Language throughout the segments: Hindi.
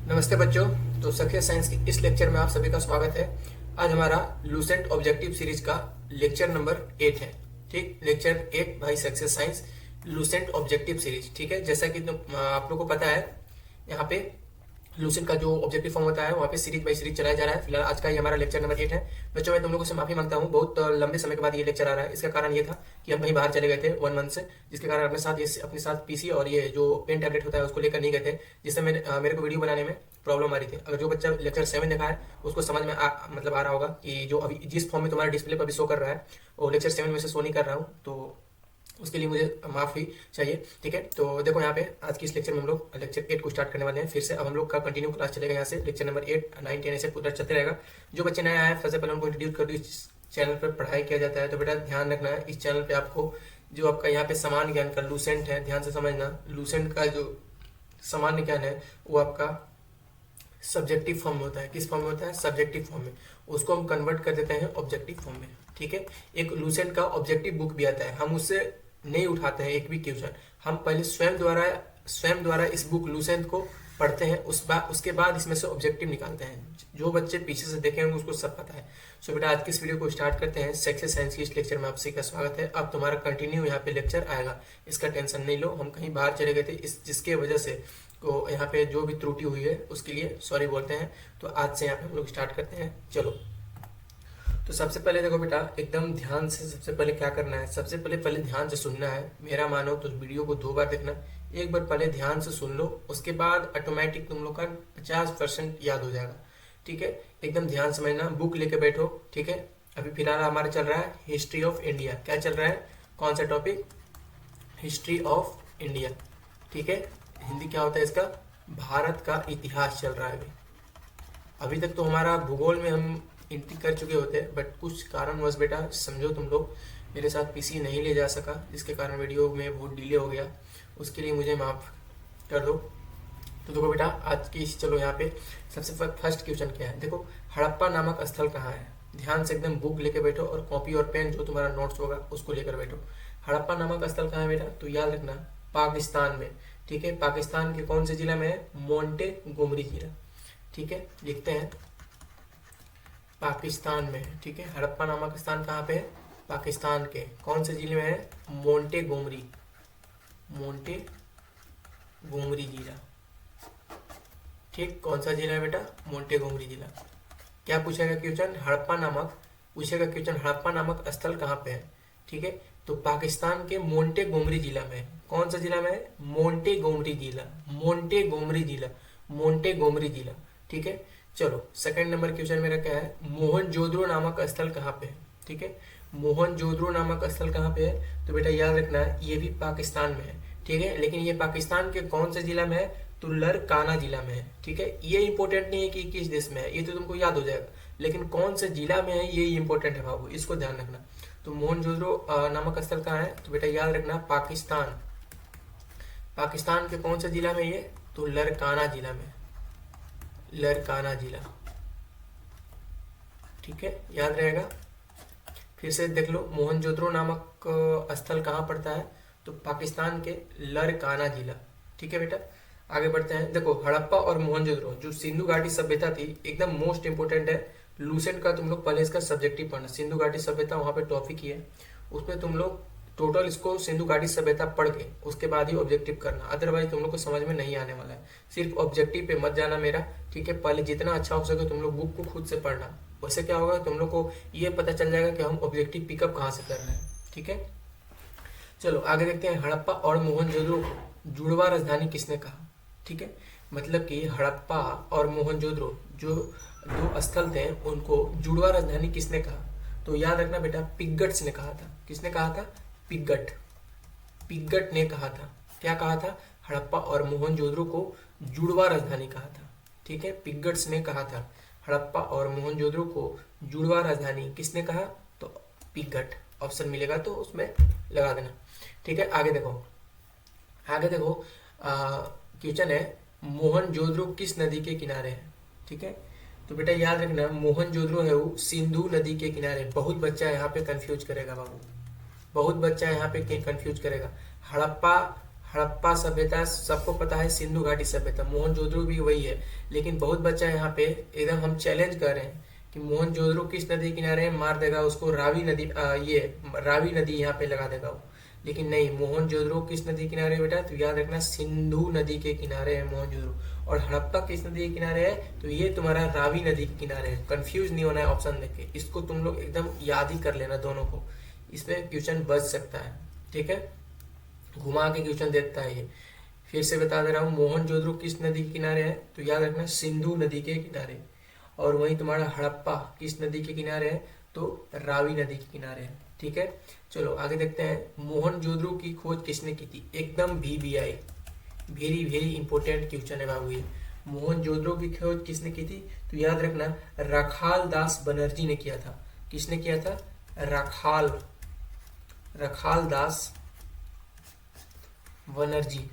नमस्ते बच्चों। तो सक्सेस साइंस के इस लेक्चर में आप सभी का स्वागत है। आज हमारा लूसेंट ऑब्जेक्टिव सीरीज का लेक्चर नंबर 8 है। ठीक, lecture 8 by success science Lucent objective series. ठीक है, जैसा कि आप लोग को पता है, यहाँ पे लूसेंट का जो ऑब्जेक्टिव फॉर्म होता है वहाँ पे सीरीज बाई सीरीज चलाया जा रहा है। फिलहाल आज का ये हमारा लेक्चर नंबर 8 है। बच्चों, मैं तुम लोगों से माफी मांगता हूँ, बहुत लंबे समय के बाद ये लेक्चर आ रहा है। इसका कारण ये था कि हम कहीं बाहर चले गए थे 1 मंथ से, जिसके कारण अपने साथ पीसी और ये जो पेन टैबलेट होता है उसको लेकर नहीं गए थे, जिससे मेरे को वीडियो बनाने में प्रॉब्लम आ रही थी। अगर जो बच्चा लेक्चर 7 देखा है उसको समझ में मतलब आ रहा होगा कि जो अभी जिस फॉर्म में तुम्हारा डिस्प्ले पर भी शो कर रहा है वो लेक्चर 7 में से शो नहीं कर रहा हूँ, तो उसके लिए मुझे माफी चाहिए। ठीक है, तो देखो यहाँ पे आज की इस लेक्चर में हम लोग लेक्चर 8 को स्टार्ट करने वाले हैं। फिर से अब हम लोग का कंटिन्यू क्लास चलेगा यहाँ से लेक्चर नंबर 8, 9, 10 ऐसे पूरा चलते रहेगा। जो बच्चे नए आए हैं सबसे पहले उनको इंट्रोड्यूस कर दूँ। इस चैनल पर पढ़ाई किया जाता है, तो बेटा ध्यान रखना है इस चैनल पे आपको जो आपका यहाँ पे सामान्य ज्ञान का लूसेंट है, ध्यान से समझना। लूसेंट का जो सामान्य ज्ञान है वो आपका सब्जेक्टिव फॉर्म में होता है। किस फॉर्म में होता है? सब्जेक्टिव फॉर्म में। उसको हम कन्वर्ट कर देते हैं ऑब्जेक्टिव फॉर्म में। ठीक है, एक लूसेंट का ऑब्जेक्टिव बुक भी आता है, हम उससे नहीं उठाते हैं एक भी क्वेश्चन। हम पहले स्वयं द्वारा इस बुक लूसेंट को पढ़ते हैं, उसके बाद इसमें से ऑब्जेक्टिव निकालते हैं। जो बच्चे पीछे से देखे होंगे उसको सब पता है। सो बेटा आज की इस वीडियो को स्टार्ट करते हैं। सक्सेस साइंस की इस लेक्चर में आप सभी का स्वागत है। अब तुम्हारा कंटिन्यू यहाँ पे लेक्चर आएगा, इसका टेंशन नहीं लो। हम कहीं बाहर चले गए थे, जिसके वजह से तो यहाँ पे जो भी त्रुटि हुई है उसके लिए सॉरी बोलते हैं। तो आज से यहाँ पे हम लोग स्टार्ट करते हैं। चलो, तो सबसे पहले देखो बेटा, एकदम ध्यान से सबसे पहले क्या करना है, सबसे पहले ध्यान से सुनना है। मेरा मानो तो वीडियो को 2 बार देखना, एक बार पहले ध्यान से सुन लो, उसके बाद ऑटोमेटिक तुम लोग का 50% याद हो जाएगा। ठीक है, एकदम ध्यान समझना, बुक लेके बैठो। ठीक है, अभी फिलहाल हमारा चल रहा है हिस्ट्री ऑफ इंडिया। क्या चल रहा है? कौन सा टॉपिक? History of India. ठीक है, हिंदी क्या होता है इसका? भारत का इतिहास चल रहा है अभी तक तो हमारा भूगोल में हम एंट्री कर चुके होते हैं, बट कुछ कारणवश बेटा समझो तुम लोग मेरे साथ पीसी नहीं ले जा सका, जिसके कारण वीडियो में बहुत डिले हो गया। उसके लिए मुझे माफ कर दो। तो देखो बेटा आज की चलो यहाँ पे सबसे फर्स्ट क्वेश्चन क्या है, देखो हड़प्पा नामक स्थल कहाँ है? ध्यान से एकदम बुक लेके बैठो और कॉपी और पेन जो तुम्हारा नोट्स होगा उसको लेकर बैठो। हड़प्पा नामक स्थल कहाँ है बेटा? तो याद रखना पाकिस्तान में। ठीक है, पाकिस्तान के कौन से जिला में है? मोंटे गोमरी जिला। ठीक है, लिखते हैं पाकिस्तान में है। ठीक है, हड़प्पा नामक स्थान कहाँ पे है? पाकिस्तान के कौन से जिले में है? मोंटे गोमरी जिला। ठीक, कौन सा जिला है बेटा? मोंटे गोमरी जिला। क्या पूछेगा क्वेश्चन? हड़प्पा नामक पूछेगा क्वेश्चन, हड़प्पा नामक स्थल कहाँ पे है? ठीक है, तो पाकिस्तान के मोंटे गोमरी जिला में है। कौन सा जिला में है? मोंटे गोमरी जिला। ठीक है, चलो सेकंड नंबर क्वेश्चन मेरा क्या है? मोहनजोदड़ो नामक स्थल कहाँ पे है? ठीक है, मोहनजोदड़ो नामक स्थल कहाँ पे है? तो बेटा याद रखना है ये भी पाकिस्तान में है। ठीक है, लेकिन ये पाकिस्तान के कौन से जिला में है? तो लरकाना जिला में है। ठीक है, ये इंपॉर्टेंट नहीं है कि किस देश में है, ये तो तुमको याद हो जाएगा, लेकिन कौन से जिला में है ये इंपॉर्टेंट है बाबू, इसको ध्यान रखना। तो मोहनजोदड़ो नामक स्थल कहाँ है? तो बेटा याद रखना पाकिस्तान के कौन से जिला में? ये तो लरकाना जिला। ठीक है, याद रहेगा। फिर से देख लो, मोहनजोदड़ो नामक स्थल कहाँ पड़ता है? तो पाकिस्तान के लरकाना जिला। ठीक है बेटा, आगे बढ़ते हैं। देखो हड़प्पा और मोहनजोदड़ो जो सिंधु घाटी सभ्यता थी, एकदम मोस्ट इंपोर्टेंट है। लूसेंट का तुम लोग पहले इसका सब्जेक्टिव पढ़ना, सिंधु घाटी सभ्यता वहां पे टॉपिक ही है, उसमें तुम लोग टोटल इसको सिंधु घाटी सभ्यता पढ़ के उसके बाद ही ऑब्जेक्टिव करना, अदरवाइज तुम लोग को समझ में नहीं आने वाला है। सिर्फ ऑब्जेक्टिव पे मत जाना मेरा। ठीक है, पहले जितना अच्छा हो सके तुम लोग बुक को खुद से पढ़ना, वैसे क्या होगा तुम लोग को ये पता चल जाएगा कि हम ऑब्जेक्टिव पिकअप कहाँ से करना है। ठीक है, चलो आगे देखते हैं। हड़प्पा और मोहनजोदड़ो को जुड़वा राजधानी किसने कहा? ठीक है, मतलब कि हड़प्पा और मोहनजोदड़ो जो 2 स्थल थे उनको जुड़वा राजधानी किसने कहा? तो याद रखना बेटा पिगट्स ने कहा था। किसने कहा था? पिगट ने कहा था। क्या कहा था? हड़प्पा और मोहनजोदड़ो को जुड़वा राजधानी कहा था। ठीक है, पिगट्स ने कहा था। हड़प्पा और मोहनजोदड़ो को जुड़वा राजधानी किसने कहा? तो पिगट। ऑप्शन मिलेगा तो उसमें लगा देना। ठीक है, आगे देखो क्वेश्चन है मोहनजोदड़ो किस नदी के किनारे है? ठीक है, तो बेटा याद रखना मोहनजोदड़ो है वो सिंधु नदी के किनारे। बहुत बच्चा यहाँ पे कंफ्यूज करेगा बाबू, बहुत बच्चा यहाँ पे कंफ्यूज करेगा। हड़प्पा सभ्यता सबको पता है, सिंधु घाटी सभ्यता, मोहनजोदड़ो भी वही है। लेकिन बहुत बच्चा यहाँ पे एकदम हम चैलेंज कर रहे हैं कि मोहनजोदड़ो किस नदी किनारे है, मार देगा उसको रावी नदी, ये रावी नदी यहाँ पे लगा देगा वो। लेकिन नहीं, मोहनजोदड़ो किस नदी किनारे है बेटा, तो याद रखना सिंधु नदी के किनारे है मोहनजोदड़ो। और हड़प्पा किस नदी के किनारे है, तो ये तुम्हारा रावी नदी के किनारे है। कंफ्यूज नहीं होना है ऑप्शन देख के, इसको तुम लोग एकदम याद ही कर लेना दोनों को, इसमें क्वेश्चन बच सकता है। ठीक है, घुमा के क्वेश्चन देता है ये। फिर से बता दे रहा हूँ, मोहनजोदड़ो किस नदी के किनारे है, तो याद रखना सिंधु नदी के किनारे। और वहीं तुम्हारा हड़प्पा किस नदी के किनारे है, तो रावी नदी के किनारे है। ठीक है, चलो आगे देखते हैं। मोहनजोदड़ो की खोज किसने की थी, एकदम VVI, very very important question है बाबू ये। मोहनजोदड़ो की खोज किसने की थी, तो याद रखना रखाल दास बनर्जी ने किया था। किसने किया था, रखाल दास बनर्जी,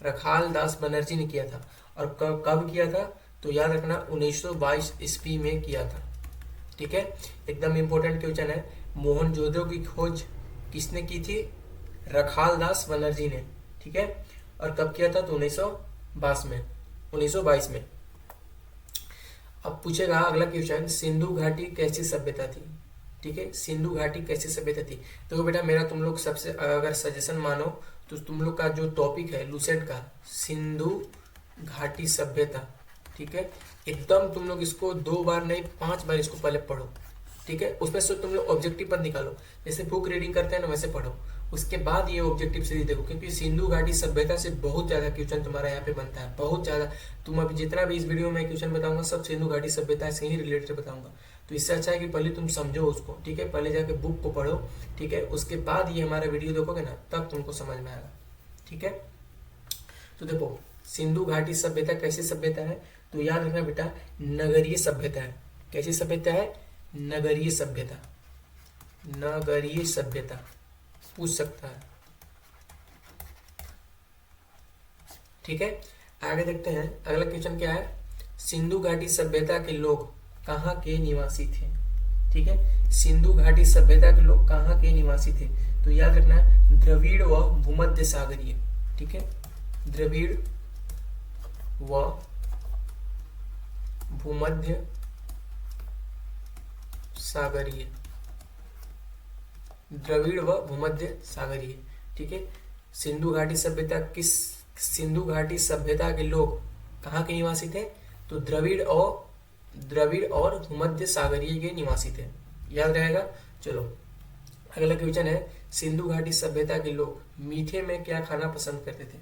रखाल दास बनर्जी ने किया था। और कब किया था, तो याद रखना 1922 ईस्वी में किया था। ठीक है, एकदम इंपॉर्टेंट क्वेश्चन है। मोहनजोदड़ो की खोज किसने की थी, रखाल दास बनर्जी ने। ठीक है, और कब किया था, तो 1922 में। अब पूछेगा अगला क्वेश्चन, सिंधु घाटी कैसी सभ्यता थी। ठीक है, सिंधु घाटी कैसी सभ्यता थी। तो बेटा मेरा तुम लोग सबसे अगर सजेशन मानो तो तुम लोग का जो टॉपिक है लूसेंट का, सिंधु घाटी सभ्यता। ठीक है, एकदम तुम लोग इसको 2 बार नहीं 5 बार इसको पहले पढ़ो। ठीक है, उसमें से तुम लोग ऑब्जेक्टिव पर निकालो, जैसे बुक रीडिंग करते हैं ना वैसे पढ़ो। उसके बाद ये ऑब्जेक्टिव सीरीज देखो, क्योंकि सिंधु घाटी सभ्यता से बहुत ज्यादा क्वेश्चन तुम्हारा यहाँ पे बनता है, बहुत ज्यादा। तुम अभी जितना भी इस वीडियो में क्वेश्चन बताऊंगा सब सिंधु घाटी सभ्यता से ही रिलेटेड बताऊंगा। तो इससे अच्छा है कि पहले तुम समझो उसको। ठीक है, पहले जाके बुक को पढ़ो। ठीक है, उसके बाद ये हमारा वीडियो देखोगे ना तब तुमको समझ में आएगा। ठीक है, तो देखो सिंधु घाटी सभ्यता कैसी सभ्यता है, तो याद रखना बेटा नगरीय सभ्यता है। कैसी सभ्यता है, नगरीय सभ्यता, नगरीय सभ्यता पूछ सकता है। ठीक है, आगे देखते हैं अगला क्वेश्चन क्या है, सिंधु घाटी सभ्यता के लोग कहाँ के निवासी थे। ठीक है, सिंधु घाटी सभ्यता के लोग कहाँ के निवासी थे, तो याद रखना द्रविड़ व भूमध्य सागरीय। ठीक है, द्रविड़ व भूमध्य सागरीय, द्रविड़ व भूमध्य सागरीय। ठीक है, सिंधु घाटी सभ्यता सिंधु घाटी सभ्यता के लोग कहाँ के निवासी थे, तो द्रविड़ और भूमध्य सागरीय के निवासी थे। याद रहेगा। चलो अगला क्वेश्चन है, सिंधु घाटी सभ्यता के लोग मीठे में क्या खाना पसंद करते थे।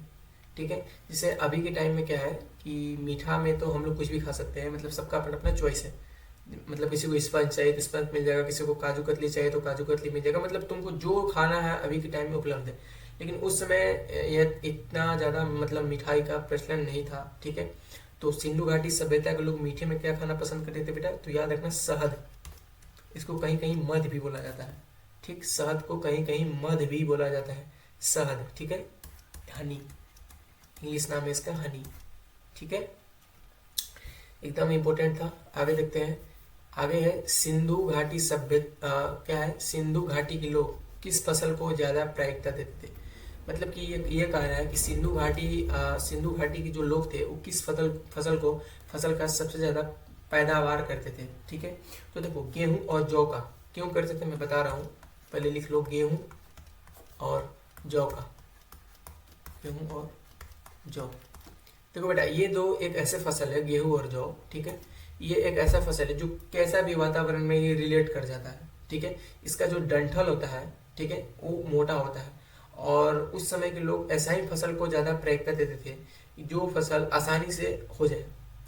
ठीक है, जैसे अभी के टाइम में क्या है कि मीठा में तो हम लोग कुछ भी खा सकते हैं, मतलब सबका अपना अपना चॉइस है। मतलब किसी को स्पंज चाहिए तो स्पंज मिल जाएगा, किसी को काजू कतली चाहिए तो काजू कतली मिल जाएगा, मतलब तुमको जो खाना है अभी के टाइम में उपलब्ध है। लेकिन उस समय यह इतना ज़्यादा मतलब मिठाई का प्रचलन नहीं था। ठीक है, तो सिंधु घाटी सभ्यता के लोग मीठे में क्या खाना पसंद करते थे बेटा, तो याद रखना शहद, इसको कहीं कहीं मध भी बोला जाता है। ठीक, शहद को कहीं कहीं मध भी बोला जाता है, शहद। ठीक है, हनी, इंग्लिश नाम है इसका हनी। ठीक है, एकदम इंपॉर्टेंट था। आगे देखते हैं, आगे है सिंधु घाटी सभ्यता क्या है, सिंधु घाटी के लोग किस फसल को ज्यादा प्राथमिकता देते थे। मतलब कि ये कह रहा है कि सिंधु घाटी के जो लोग थे वो किस फसल का सबसे ज्यादा पैदावार करते थे। ठीक है, तो देखो गेहूं और जौ का क्यों करते थे मैं बता रहा हूँ, पहले लिख लो गेहूं और जौ का, गेहूं और जौ। देखो बेटा ये दो एक ऐसे फसल है, गेहूं और जौ। ठीक है, ये एक ऐसा फसल है जो कैसा भी वातावरण में ये रिलेट कर जाता है। ठीक है, इसका जो डंठल होता है, ठीक है, वो मोटा होता है। और उस समय के लोग ऐसा ही फसल को ज्यादा प्राथमिकता देते थे जो फसल आसानी से हो जाए,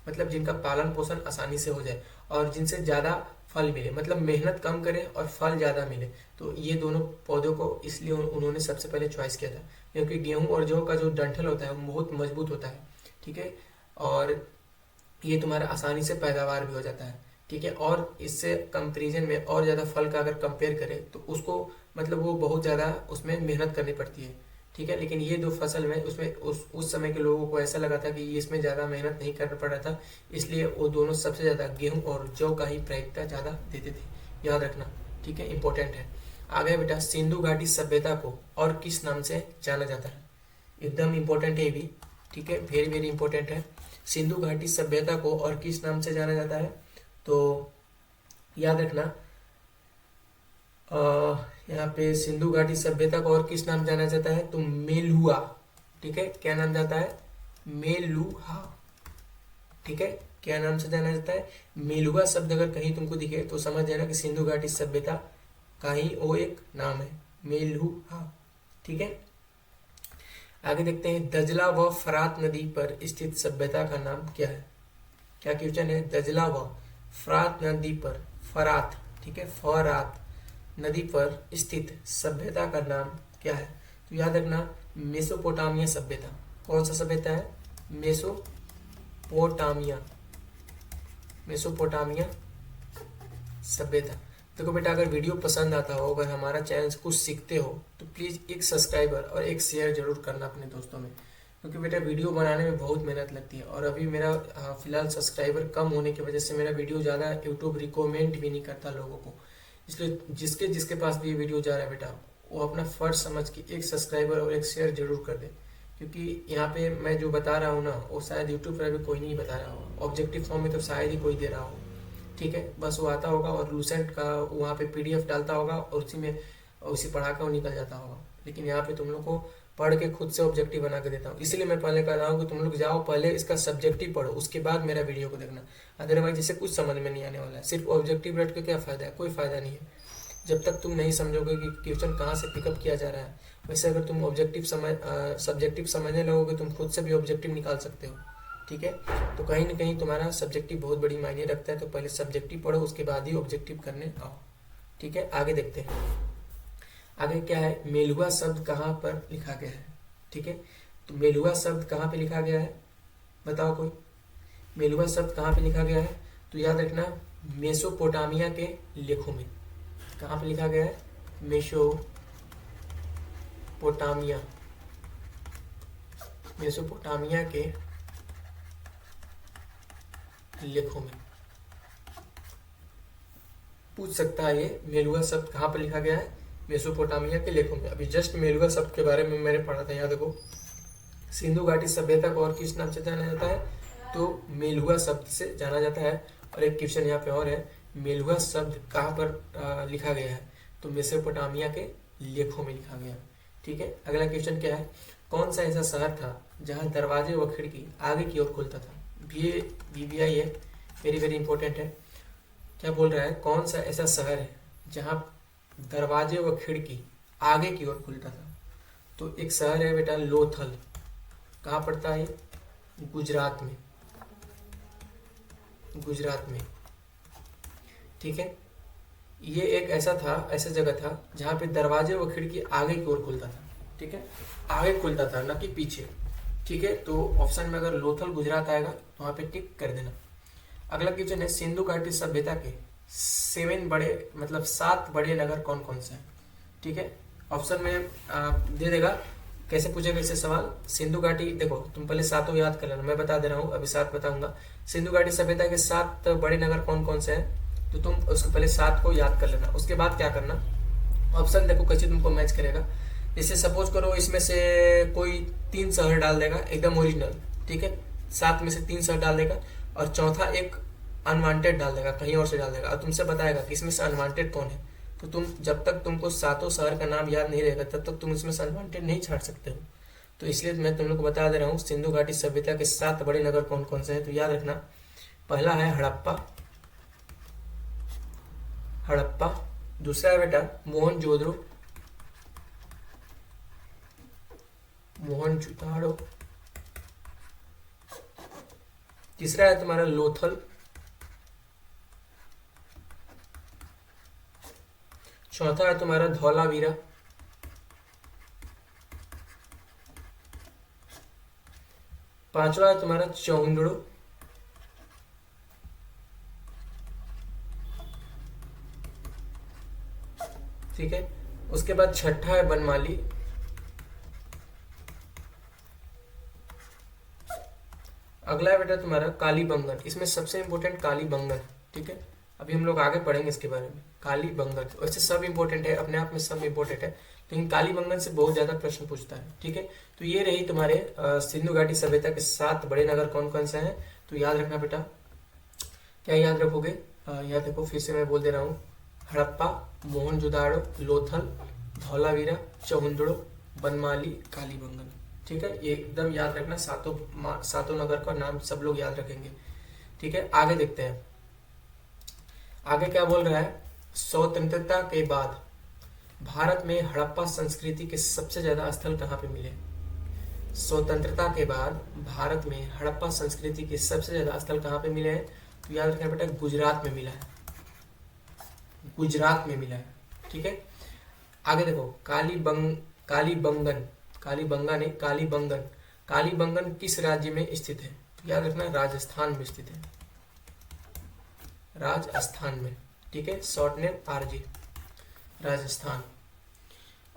मतलब जिनका पालन पोषण आसानी से हो जाए और जिनसे ज्यादा फल मिले, मतलब मेहनत कम करें और फल ज्यादा मिले। तो ये दोनों पौधों को इसलिए उन्होंने सबसे पहले चॉइस किया था, क्योंकि गेहूं और जौ का जो डंठल होता है वो बहुत मजबूत होता है। ठीक है, और ये तुम्हारा आसानी से पैदावार भी हो जाता है। ठीक है, और इससे कंपेरिजन में और ज्यादा फल का अगर कंपेयर करें तो उसको मतलब वो बहुत ज्यादा उसमें मेहनत करनी पड़ती है। ठीक है, लेकिन ये दो फसल में उसमें उस समय के लोगों को ऐसा लगा था कि इसमें ज्यादा मेहनत नहीं करना पड़ रहा था, इसलिए वो दोनों सबसे ज्यादा गेहूं और जौ का ही प्राथमिकता ज्यादा देते थे। याद रखना, ठीक है, इंपॉर्टेंट है। आगे बेटा सिंधु घाटी सभ्यता को और किस नाम से जाना जाता है, एकदम इंपॉर्टेंट है ये भी, ठीक है, वेरी वेरी इंपॉर्टेंट है। सिंधु घाटी सभ्यता को और किस नाम से जाना जाता है, तो याद रखना यहाँ पे सिंधु घाटी सभ्यता को और किस नाम जाना जाता है, तो मेलुआ, ठीक है, क्या नाम जाता है, मेलुहा, ठीक है, क्या नाम से जाना जाता है, मेलुआ शब्द अगर कहीं तुमको दिखे तो समझ जाना कि सिंधु घाटी सभ्यता का ही वो एक नाम है, मेलुहा, ठीक है। आगे देखते हैं, दजला व फरात नदी पर स्थित सभ्यता का नाम क्या है, क्या क्वेश्चन है, दजला व फरात नदी पर, फरात, ठीक है, फरात नदी पर स्थित सभ्यता का नाम क्या है, तो याद रखना मेसोपोटामिया सभ्यता, कौन सा सभ्यता है, मेसोपोटामिया, मेसोपोटामिया सभ्यता। देखो बेटा अगर वीडियो पसंद आता हो, अगर हमारा चैनल से कुछ सीखते हो तो प्लीज़ एक सब्सक्राइबर और एक शेयर जरूर करना अपने दोस्तों में, क्योंकि बेटा वीडियो बनाने में बहुत मेहनत लगती है और अभी मेरा फिलहाल सब्सक्राइबर कम होने की वजह से मेरा वीडियो ज़्यादा यूट्यूब रिकमेंड भी नहीं करता लोगों को, इसलिए जिसके जिसके पास भी ये वीडियो जा रहा है बेटा वो अपना फर्ज समझ के एक सब्सक्राइबर और एक शेयर जरूर कर दे, क्योंकि यहाँ पे मैं जो बता रहा हूँ ना वो शायद यूट्यूब पर अभी कोई नहीं बता रहा हो, ऑब्जेक्टिव फॉर्म में तो शायद ही कोई दे रहा हो, ठीक है, बस वो आता होगा और लूसेंट का वहाँ पे PDF डालता होगा और उसी में उसी पढ़ा कर वो निकल जाता होगा, लेकिन यहाँ पे तुम लोग को पढ़ के खुद से ऑब्जेक्टिव बना के देता हूँ, इसलिए मैं पहले कह रहा हूँ कि तुम लोग जाओ पहले इसका सब्जेक्टिव पढ़ो उसके बाद मेरा वीडियो को देखना, अदरवाइज जैसे कुछ समझ में नहीं आने वाला है, सिर्फ ऑब्जेक्टिव रट के क्या फ़ायदा है, कोई फ़ायदा नहीं है, जब तक तुम नहीं समझोगे कि क्वेश्चन कहाँ से पिकअप किया जा रहा है। वैसे अगर तुम सब्जेक्टिव समझने लगोगे तुम खुद से भी ऑब्जेक्टिव निकाल सकते हो, ठीक है, तो कहीं ना कहीं तुम्हारा सब्जेक्टिव बहुत बड़ी मायने रखता है, तो पहले सब्जेक्टिव पढ़ो उसके बाद ही ऑब्जेक्टिव करने आओ, ठीक है। आगे देखते हैं, आगे क्या है, मेलुआ शब्द कहाँ पर लिखा गया है, ठीक है, तो मेलुआ शब्द कहाँ पे लिखा गया है, बताओ कोई, मेलुआ शब्द कहाँ पे लिखा गया है, तो याद रखना मेसोपोटामिया के लेखों में, कहाँ पे लिखा गया है, मेसोपोटामिया, मेसोपोटामिया के लेखों में पूछ सकता है ये मेलुआ शब्द कहाँ पर लिखा गया है, मेसोपोटामिया के लेखों में। अभी जस्ट मेलुआ शब्द के बारे में मैंने पढ़ा था, याद देखो सिंधु घाटी सभ्यता को और किस नाम से जाना जाता है, तो मेलुआ शब्द से जाना जाता है। और एक क्वेश्चन यहाँ पे और है, मेलुआ शब्द कहाँ पर लिखा गया है, तो मेसोपोटामिया के लेखों में लिखा गया है, ठीक है। अगला क्वेश्चन क्या है, कौन सा ऐसा शहर था जहाँ दरवाजे व खिड़की आगे की ओर खुलता था, ये VVI है, वेरी वेरी इंपॉर्टेंट है। क्या बोल रहा है, कौन सा ऐसा शहर है जहाँ दरवाजे व खिड़की आगे की ओर खुलता था, तो एक शहर है बेटा लोथल, कहाँ पड़ता है, गुजरात में, गुजरात में, ठीक है। ये एक ऐसा जगह था जहाँ पे दरवाजे व खिड़की आगे की ओर खुलता था, ठीक है, आगे खुलता था न कि पीछे, ठीक है। तो ऑप्शन में अगर लोथल गुजरात आएगा तो वहाँ पे टिक कर देना। अगला क्वेश्चन है, सिंधु घाटी सभ्यता के 7 बड़े नगर कौन कौन से हैं, ठीक है। ऑप्शन में दे देगा, कैसे पूछेगा इससे सवाल, सिंधु घाटी, देखो तुम पहले 7 याद कर लेना, मैं बता दे रहा हूँ, अभी 7 बताऊंगा। सिंधु घाटी सभ्यता के 7 बड़े नगर कौन कौन से हैं, तो तुम उसको पहले 7 को याद कर लेना, उसके बाद क्या करना, ऑप्शन देखो कैसे तुमको मैच करेगा। जैसे सपोज करो इसमें से कोई 3 शहर डाल देगा एकदम ओरिजिनल, ठीक है, 7 में से 3 शहर डाल देगा और चौथा एक अनवांटेड डाल देगा, कहीं और से डाल देगा और तुमसे बताएगा कि इसमें से अनवांटेड कौन है। तो तुम जब तक तुमको 7 शहर का नाम याद नहीं रहेगा तब तक तुम इसमें से अनवांटेड नहीं छाड़ सकते हो। तो इसलिए मैं तुम लोग को बता दे रहा हूँ, सिंधु घाटी सभ्यता के 7 बड़े नगर कौन कौन से हैं, तो याद रखना, पहला है हड़प्पा, हड़प्पा, दूसरा है बेटा मोहनजोदड़ो, मोहनजोदड़ो, तीसरा है तुम्हारा लोथल, चौथा है तुम्हारा धौलावीरा, पांचवा है तुम्हारा चौंगड़ो, ठीक है। उसके बाद छठा है बनमाली, अगला है बेटा तुम्हारा कालीबंगन, इसमें सबसे इंपॉर्टेंट कालीबंगन, ठीक है, अभी हम लोग आगे पढ़ेंगे इसके बारे में। काली बंगन वैसे सब इम्पोर्टेंट है, अपने आप में सब इम्पोर्टेंट है, लेकिन काली बंगन से बहुत ज्यादा प्रश्न पूछता है। ठीक है, तो ये रही तुम्हारे सिंधु घाटी सभ्यता के 7 बड़े नगर कौन कौन से हैं। तो याद रखना बेटा, क्या याद रखोगे, याद देखो फिर से मैं बोल दे रहा हूँ, हड़प्पा, मोहनजोदाड़ो, लोथल, धौलावीरा, चहुंदड़ो, बनमाली, कालीबंगन। ठीक है, ये एकदम याद रखना, सातों नगर का नाम सब लोग याद रखेंगे। ठीक है, आगे देखते हैं, आगे क्या बोल रहा है। स्वतंत्रता के बाद भारत में हड़प्पा संस्कृति के सबसे ज्यादा स्थल कहाँ पे मिले। स्वतंत्रता के बाद भारत में हड़प्पा संस्कृति के सबसे ज्यादा स्थल कहाँ पे मिले हैं। तो याद रखना बेटा, गुजरात में मिला है, गुजरात में मिला है। ठीक है, आगे देखो, कालीबंगन किस राज्य में स्थित है। तो याद रखना, राजस्थान में स्थित है, राजस्थान में। ठीक है, शॉर्ट नेम आरजी, राजस्थान।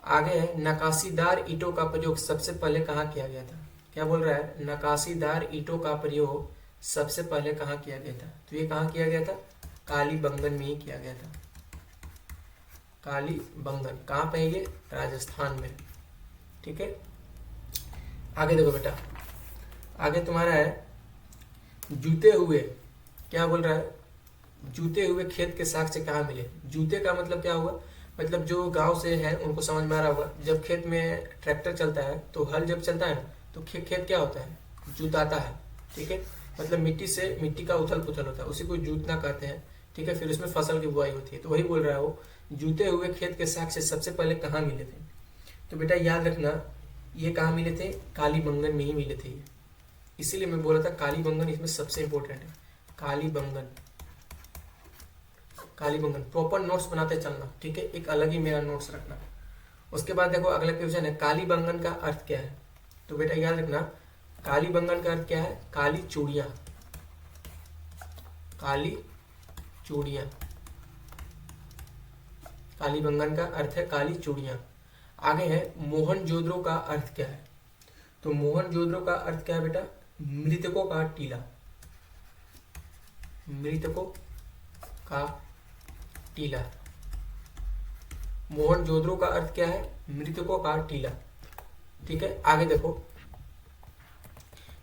आगे है, नकाशीदार ईंटों का प्रयोग सबसे पहले कहाँ किया गया था। क्या बोल रहा है, नकाशीदार ईंटों का प्रयोग सबसे पहले कहाँ किया गया था। तो ये कहाँ किया गया था, कालीबंगन में ही किया गया था। कालीबंगन कहाँ पे है ये, राजस्थान में। ठीक है, आगे देखो बेटा, आगे तुम्हारा है, जूते हुए, क्या बोल रहा है, जूते हुए खेत के साग से कहाँ मिले। जूते का मतलब क्या हुआ, मतलब जो गांव से है उनको समझ में आ रहा होगा, जब खेत में ट्रैक्टर चलता है तो हल जब चलता है ना, तो खेत क्या होता है, जुताता है। ठीक है, मतलब मिट्टी का उथल पुथल होता है, उसी को जूतना कहते हैं। ठीक है, फिर उसमें फसल की बुआई होती है, तो वही बोल रहा है वो, जूते हुए खेत के साग से सबसे पहले कहाँ मिले थे। तो बेटा याद रखना, ये कहाँ मिले थे, कालीबंगन में ही मिले थे ये, इसीलिए मैं बोला था कालीबंगन इसमें सबसे इंपॉर्टेंट है। कालीबंगन प्रॉपर नोट्स बनाते चलना। ठीक है, एक अलग ही मेरा नोट्स रखना। उसके बाद देखो अगला क्वेश्चन है, कालीबंगन का अर्थ क्या है। तो बेटा याद रखना, कालीबंगन का अर्थ क्या है, काली चूड़ियां, काली चूड़ियां। कालीबंगन का अर्थ है काली चूड़ियां। आगे है, मोहनजोदड़ो का अर्थ क्या है। तो मोहनजोदड़ो का अर्थ क्या है बेटा, मृतकों का टीला, मृतकों का टीला। मोहनजोदड़ो का अर्थ क्या है, मृतकों का टीला। ठीक है, आगे देखो,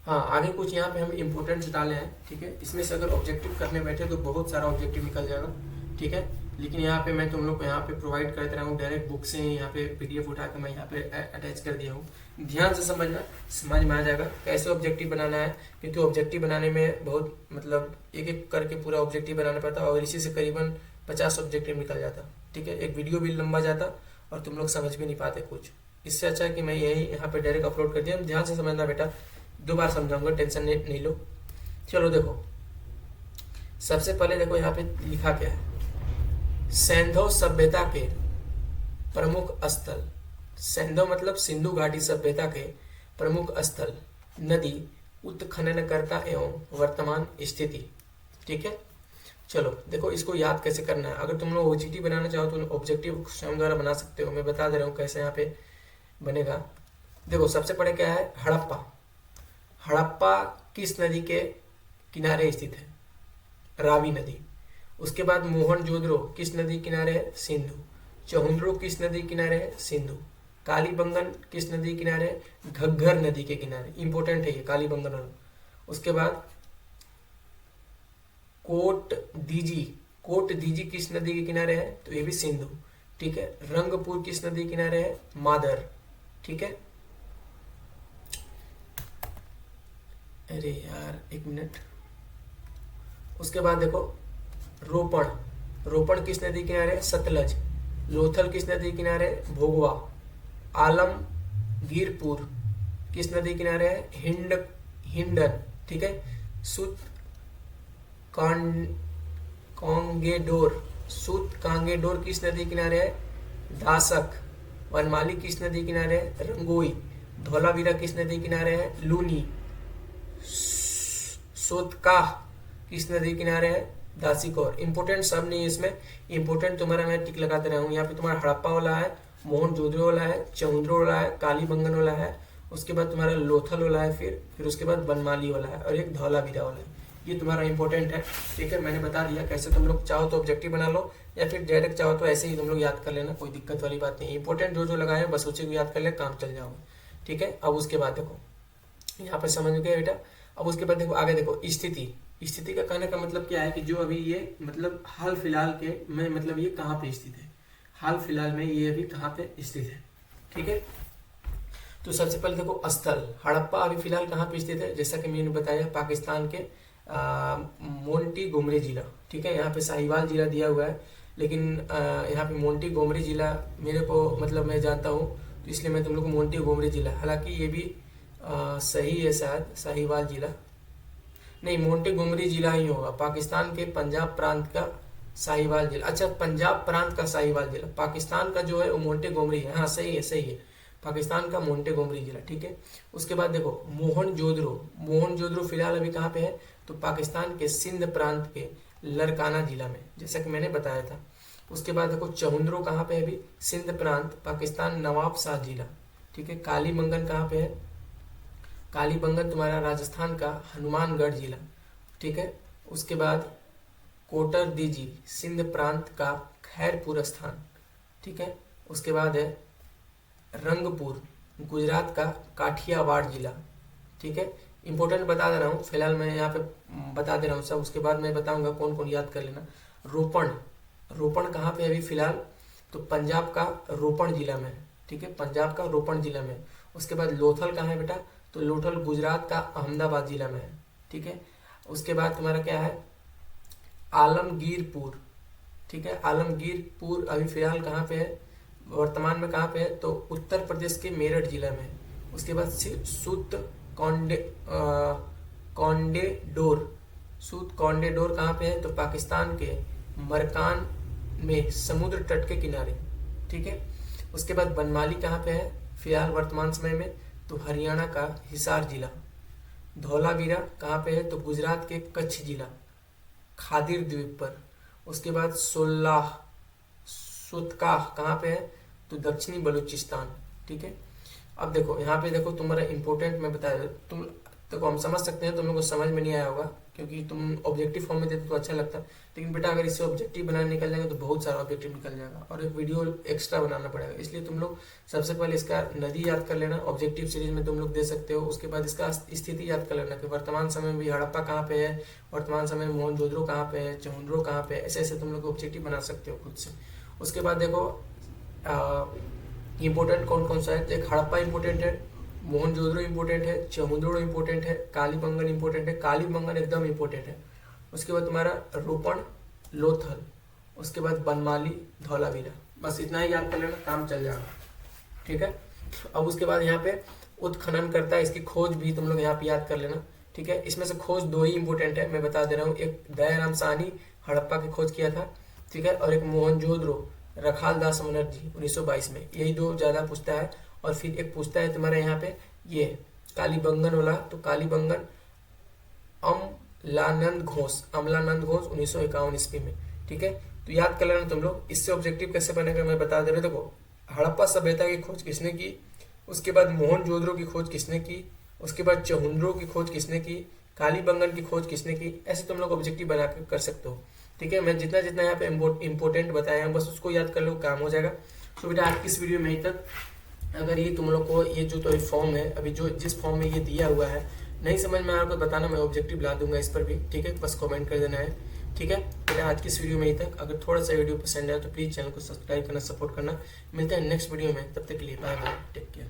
हाँ आगे कुछ यहाँ पे हम इम्पोर्टेंट्स डाले हैं। ठीक है, इसमें से अगर ऑब्जेक्टिव करने बैठे तो बहुत सारा ऑब्जेक्टिव निकल जाएगा। ठीक है, लेकिन यहाँ पे मैं तुम लोग को यहाँ पे प्रोवाइड करते रहा हूँ, डायरेक्ट बुक से यहाँ पे पीडीएफ उठा के मैं यहाँ पे अटैच कर दिया हूँ। ध्यान से समझना, समझ में आ जाएगा कैसे ऑब्जेक्टिव बनाना है, क्योंकि ऑब्जेक्टिव बनाने में बहुत मतलब एक एक करके पूरा ऑब्जेक्टिव बनाना पड़ता और इसी से करीबन 50 ऑब्जेक्टिव निकल जाता। ठीक है, एक वीडियो भी लंबा जाता और तुम लोग समझ भी नहीं पाते कुछ। इससे अच्छा है कि मैं यही यहाँ पे डायरेक्ट अपलोड कर दिया। ध्यान से समझना बेटा, 2 बार समझाऊंगा, टेंशन नहीं लो। चलो देखो, सबसे पहले देखो यहाँ पे लिखा क्या है, सैंधव सभ्यता के प्रमुख स्थल। सैंधव मतलब सिंधु घाटी सभ्यता के प्रमुख स्थल, नदी, उत्खननकर्ता एवं वर्तमान स्थिति। ठीक है, चलो देखो इसको याद कैसे करना है। अगर तुम लोग ओजीटी बनाना चाहो तो ऑब्जेक्टिव स्वयं द्वारा बना सकते हो, मैं बता दे रहा हूँ कैसे यहाँ पे बनेगा। देखो सबसे पहले क्या है, हड़प्पा। हड़प्पा किस नदी के किनारे स्थित है, रावी नदी। उसके बाद मोहनजोदड़ो किस नदी किनारे है, सिंधु। चहुंदड़ो किस नदी किनारे है, सिंधु। कालीबंगन किस नदी किनारे है, घग्घर नदी के किनारे। इंपॉर्टेंट है ये कालीबंगन। उसके बाद कोट दीजी किस नदी के किनारे है, तो ये भी सिंधु। ठीक है, रंगपुर किस नदी के किनारे है, मादर। ठीक है, अरे यार एक मिनट। उसके बाद देखो रोपण किस नदी किनारे है, सतलज। लोथल किस नदी किनारे है, भोगवा। आलमगीरपुर किस नदी किनारे है, हिंडन। ठीक है, सुत कांगेडोर किस नदी किनारे है, दासक। वनमाली किस नदी किनारे है, रंगोई। धौलावीरा किस नदी किनारे है, लूनी। सोतकाह किस नदी किनारे है, दासीकोर। इंपोर्टेंट सब नहीं है इसमें, इंपोर्टेंट तुम्हारा मैं टिक लगाते रहा हूँ। यहाँ पे तुम्हारा हड़प्पा वाला है, मोहनजोदड़ो वाला है, चहुंदड़ो वाला है, कालीबंगन वाला है, उसके बाद तुम्हारा लोथल वाला है, फिर उसके बाद बनमाली वाला है और एक धौलावीरा वाला है। ये तुम्हारा इंपॉर्टेंट है। ठीक है, मैंने बता दिया कैसे तुम लोग चाहो तो ऑब्जेक्टिव बना लो या फिर डायरेक्ट चाहो तो ऐसे ही तुम लोग याद कर लेना, कोई दिक्कत वाली बात नहीं। इंपॉर्टेंट जो जो लगाए बस उसी को याद कर ले, काम चल जाओगे। ठीक है, अब उसके बाद देखो यहाँ पे समझ गए बेटा। अब उसके बाद देखो आगे देखो स्थिति। स्थिति का कहने का मतलब क्या है कि जो अभी ये मतलब हाल फिलहाल के में मतलब ये कहाँ पे स्थित है, हाल फिलहाल में ये अभी कहाँ पे स्थित है। ठीक है, तो सबसे पहले देखो स्थल, हड़प्पा अभी फिलहाल कहाँ पे स्थित है, जैसा कि मैंने बताया पाकिस्तान के मोंटी गोमरी जिला। ठीक है, यहाँ पे साहिवाल जिला दिया हुआ है, लेकिन यहाँ पे मोंटी गोमरी जिला मेरे को मतलब मैं जानता हूँ, तो इसलिए मैं तुम लोग को मोंटी गोमरी जिला, हालांकि ये भी सही है शायद, साहिवाल जिला नहीं, मोंटी गोमरी जिला ही होगा। पाकिस्तान के पंजाब प्रांत का साहिवाल जिला, अच्छा पंजाब प्रांत का साहिवाल जिला, पाकिस्तान का जो है वो मोंटे गोमरी है। हाँ सही है, सही है, पाकिस्तान का मोंटे गोमरी जिला। ठीक है, उसके बाद देखो मोहनजोदड़ो। मोहनजोदड़ो फिलहाल अभी कहाँ पे है, तो पाकिस्तान के सिंध प्रांत के लरकाना जिला में, जैसा कि मैंने बताया था। उसके बाद देखो चहुंद्रो कहाँ पे है अभी, सिंध प्रांत, पाकिस्तान, नवाब शाह जिला। ठीक है, कालीबंगन कहाँ पे है, कालीबंगन तुम्हारा राजस्थान का हनुमानगढ़ जिला। ठीक है, उसके बाद कोटर दीजी, सिंध प्रांत का खैरपुर स्थान। ठीक है, उसके बाद है रंगपुर, गुजरात का काठियावाड़ जिला। ठीक है, इंपॉर्टेंट बता दे रहा हूँ फिलहाल, मैं यहाँ पे बता दे रहा हूँ सब, उसके बाद मैं बताऊंगा कौन कौन याद कर लेना। रोपण, रोपण कहाँ पे अभी फिलहाल, तो पंजाब का रोपण जिला में। ठीक है, पंजाब का रोपण जिला में। उसके बाद लोथल कहाँ है बेटा, तो लोथल गुजरात का अहमदाबाद जिला में है। ठीक है, उसके बाद तुम्हारा क्या है आलमगीरपुर। ठीक है, आलमगीरपुर अभी फिलहाल कहाँ पे है, वर्तमान में कहाँ पे है, तो उत्तर प्रदेश के मेरठ जिला में है। उसके बाद सूत कौंडेडोर, सूत कौंडेडोर कहाँ पे है, तो पाकिस्तान के मरकान में समुद्र तट के किनारे। ठीक है, उसके बाद बनमाली कहाँ पे है फिलहाल वर्तमान समय में, तो हरियाणा का हिसार जिला। धौलावीरा कहाँ पे है, तो गुजरात के कच्छ जिला, खादिर द्वीप पर। उसके बाद सोल्लाह सुतकाह कहाँ पे है, तो दक्षिणी बलूचिस्तान। ठीक है, अब देखो यहाँ पे देखो तुम्हारा इंपॉर्टेंट मैं बताया, तुम देखो हम समझ सकते हैं, तुम लोगों को समझ में नहीं आया होगा क्योंकि तुम ऑब्जेक्टिव फॉर्म में देते तो अच्छा लगता, लेकिन बेटा अगर इसे ऑब्जेक्टिव बनाने निकल जाएगा तो बहुत सारा ऑब्जेक्टिव निकल जाएगा और एक वीडियो एक्स्ट्रा बनाना पड़ेगा। इसलिए तुम लोग सबसे पहले इसका नदी याद कर लेना, ऑब्जेक्टिव सीरीज में तुम लोग दे सकते हो। उसके बाद इसका स्थिति याद कर लेना कि वर्तमान समय में भी हड़प्पा कहाँ पे है, वर्तमान समय में मोहनजोदड़ो कहाँ पे है, चहुंद्रो कहाँ पे है, ऐसे ऐसे तुम लोग ऑब्जेक्टिव बना सकते हो खुद से। उसके बाद देखो इम्पोर्टेंट कौन कौन सा है, तो एक हड़प्पा इंपॉर्टेंट है, मोहनजोदड़ो इंपॉर्टेंट है, चहुंद्रो इंपॉर्टेंट है, कालीबंगन इंपॉर्टेंट है, कालीबंगन एकदम इंपॉर्टेंट है। उसके बाद तुम्हारा रोपण, लोथल, उसके बाद बनमाली, धौलावीरा, बस इतना ही याद कर लेना, काम चल जाएगा। ठीक है, अब उसके बाद यहाँ पे उत्खनन करता है, इसकी खोज भी तुम लोग यहाँ पे याद कर लेना। ठीक है, इसमें से खोज दो ही इंपॉर्टेंट है, मैं बता दे रहा हूँ, एक दयाराम साहनी हड़प्पा की खोज किया था। ठीक है, और एक मोहनजोदड़ो रखाल दास बनर्जी 1922 में, यही दो ज्यादा पूछता है। और फिर एक पूछता है तुम्हारे यहाँ पे ये कालीबंगन वाला, तो कालीबंगन अमलानंद घोष 1951 ईस्वी में। ठीक है, तो याद कर लेना तुम लोग। इससे ऑब्जेक्टिव कैसे बनेगा मैं बता दे रहा हूँ। देखो हड़प्पा सभ्यता की खोज किसने की, उसके बाद मोहनजोदड़ो की खोज किसने की, उसके बाद चहुंद्रो की खोज किसने की, कालीबंगन की खोज किसने की, ऐसे तुम लोग ऑब्जेक्टिव बना कर सकते हो। ठीक है, मैं जितना जितना यहाँ पे इम्पोर्टेंट बताया है बस उसको याद कर लो, काम हो जाएगा। तो बेटा आज की इस वीडियो में ही तक। अगर ये तुम लोग को ये जो तो फॉर्म है अभी जो जिस फॉर्म में ये दिया हुआ है नहीं समझ में आ रहा तो बताना, मैं ऑब्जेक्टिव ला दूंगा इस पर भी। ठीक है, बस कमेंट कर देना है। ठीक है बेटा, आज की इस वीडियो में ही तक। अगर थोड़ा सा वीडियो पसंद आया तो प्लीज चैनल को सब्सक्राइब करना, सपोर्ट करना। मिलते हैं नेक्स्ट वीडियो में, तब तक के लिए बाय बाय, टेक केयर।